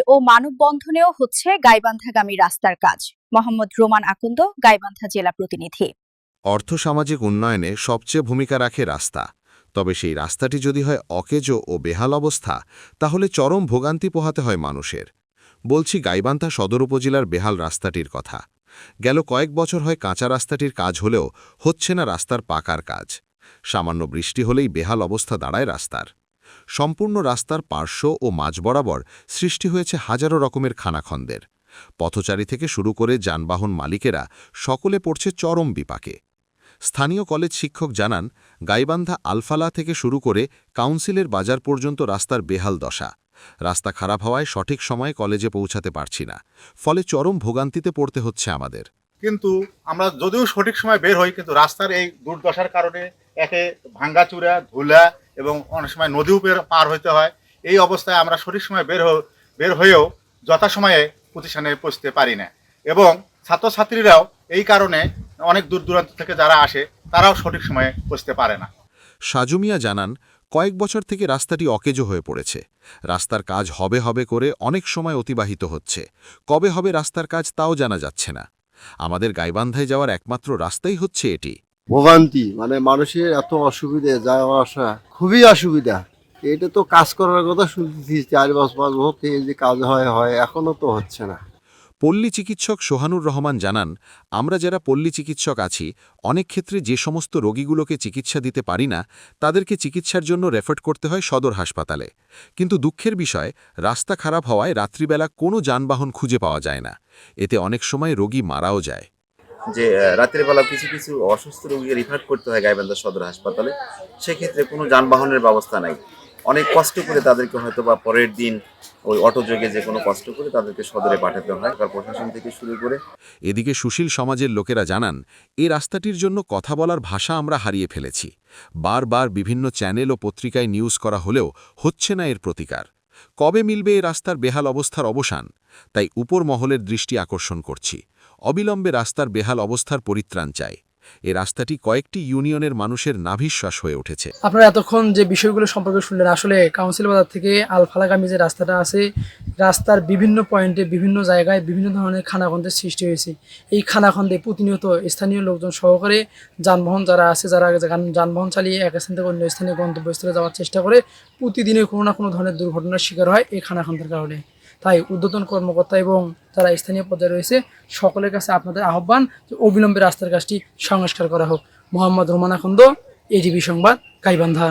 ও মানববন্ধনেও হচ্ছে গাইবান্ধাগামী রাস্তার কাজ। মোহাম্মদ রোমান আকন্দ, গাইবান্ধা জেলা প্রতিনিধি। অর্থসামাজিক উন্নয়নে সবচেয়ে ভূমিকা রাখে রাস্তা। তবে সেই রাস্তাটি যদি হয় অকেজো ও বেহাল অবস্থা, তাহলে চরম ভোগান্তি পোহাতে হয় মানুষের। বলছি গাইবান্ধা সদর উপজেলার বেহাল রাস্তাটির কথা। গেল কয়েক বছর হয় কাঁচা রাস্তাটির কাজ হলেও হচ্ছে না রাস্তার পাকার কাজ। সামান্য বৃষ্টি হলেই বেহাল অবস্থা দাঁড়ায় রাস্তার। সম্পূর্ণ রাস্তার পার্শ্ব ও মাঝ বরাবর সৃষ্টি হয়েছে হাজারো রকমের খানাখন্দের। পথচারী থেকে শুরু করে যানবাহন মালিকেরা সকলে পড়ছে চরম বিপাকে। স্থানীয় কলেজ শিক্ষক জানান, গাইবান্ধা আলফালা থেকে শুরু করে কাউন্সিলের বাজার পর্যন্ত রাস্তার বেহাল দশা। রাস্তা খারাপ হওয়ায় সঠিক সময়ে কলেজে পৌঁছাতে পারছি না, ফলে চরম ভোগান্তিতে পড়তে হচ্ছে আমাদের। কিন্তু আমরা যদিও সঠিক সময় বের হই, কিন্তু রাস্তার এই দুর্দশার কারণে একে ভাঙ্গাচুরা, ধুলা এবং অনেক সময় নদীও পার হইতে হয়। এই অবস্থায় আমরা সঠিক সময় বের হয়েও যথাসময়ে প্রতিষ্ঠানে পৌঁছতে পারি না। এবং ছাত্রছাত্রীরাও এই কারণে অনেক দূর দূরান্ত থেকে যারা আসে তারাও সঠিক সময়ে পৌঁছতে পারে না। সাজু মিয়া জানান, কয়েক বছর থেকে রাস্তাটি অকেজো হয়ে পড়েছে। রাস্তার কাজ হবে হবে করে অনেক সময় অতিবাহিত হচ্ছে, কবে হবে রাস্তার কাজ তাও জানা যাচ্ছে না। আমাদের গাইবান্ধায় যাওয়ার একমাত্র রাস্তাই হচ্ছে এটি। ভোগান্তি মানে মানুষের এত অসুবিধা, যাওয়া আসা খুবই অসুবিধা। এটা তো কাজ করার কথা শুনতেছি 4-5 বছর থেকে যে কাজ হয় এখনো তো হচ্ছে না। পল্লী চিকিৎসক সোহানুর রহমান জানান, আমরা যারা পল্লী চিকিৎসক আছি, অনেক ক্ষেত্রে যে সমস্ত রোগীগুলোকে চিকিৎসা দিতে পারি না, তাদেরকে চিকিৎসার জন্য রেফার করতে হয় সদর হাসপাতালে। কিন্তু দুঃখের বিষয়, রাস্তা খারাপ হওয়ায় রাত্রিবেলা কোনো যানবাহন খুঁজে পাওয়া যায় না। এতে অনেক সময় রোগী মারাও যায়। যে রাতের বেলা কিছু কিছু অসুস্থ রোগীকে রিফার করতে হয় গাইবান্ধা সদর হাসপাতালে, সেক্ষেত্রে কোনো যানবাহনের ব্যবস্থা নাই। অনেক কষ্ট করে তাদেরকে হয়তো বা পরের দিন ওই অটো যোগে যে কোনো কষ্ট করে তাদেরকে সদরে পাঠাতে হয়, তার প্রশাসন থেকে শুরু করে। এদিকে সুশীল সমাজের লোকেরা জানান, এই রাস্তাটির জন্য কথা বলার ভাষা আমরা হারিয়ে ফেলেছি। বারবার বিভিন্ন চ্যানেল ও পত্রিকায় নিউজ করা হলেও হচ্ছে না এর প্রতিকার। কবে মিলবে এই রাস্তার বেহাল অবস্থার অবসান? তাই উপর মহলের দৃষ্টি আকর্ষণ করছি। অবিলম্বে রাস্তার বেহাল অবস্থার পরিত্রাণ চাই। এই রাস্তাটি কয়েকটি ইউনিয়নের মানুষের নাভিশ্বাস হয়ে উঠেছে। আপনারা এতক্ষণ যে বিষয়গুলো সম্পর্কে শুনলেন, আসলে কাউন্সিল বাজার থেকে আলফালাগামী যে রাস্তাটা আছে, রাস্তার বিভিন্ন পয়েন্টে বিভিন্ন জায়গায় বিভিন্ন ধরনের খানাখন্দের সৃষ্টি হয়েছে। এই খানাখন্দে প্রতিনিয়ত স্থানীয় লোকজন সহকারে যানবাহন যারা আছে, যারা যানবাহন চালিয়ে এক স্থান থেকে অন্য স্থানে গন্তব্যস্থলে যাওয়ার চেষ্টা করে, প্রতিদিনে কোনো না কোনো ধরনের দুর্ঘটনার শিকার হয় এই খানাখন্দের কারণে। তাই ঊর্ধ্বতন কর্মকর্তা এবং যারা স্থানীয় পর্যায়ে রয়েছে সকলের কাছে আপনাদের আহ্বান যে অবিলম্বে রাস্তার কাজটি সংস্কার করা হোক। মোহাম্মদ রোমান আকন্দ, এটিভি সংবাদ, গাইবান্ধা।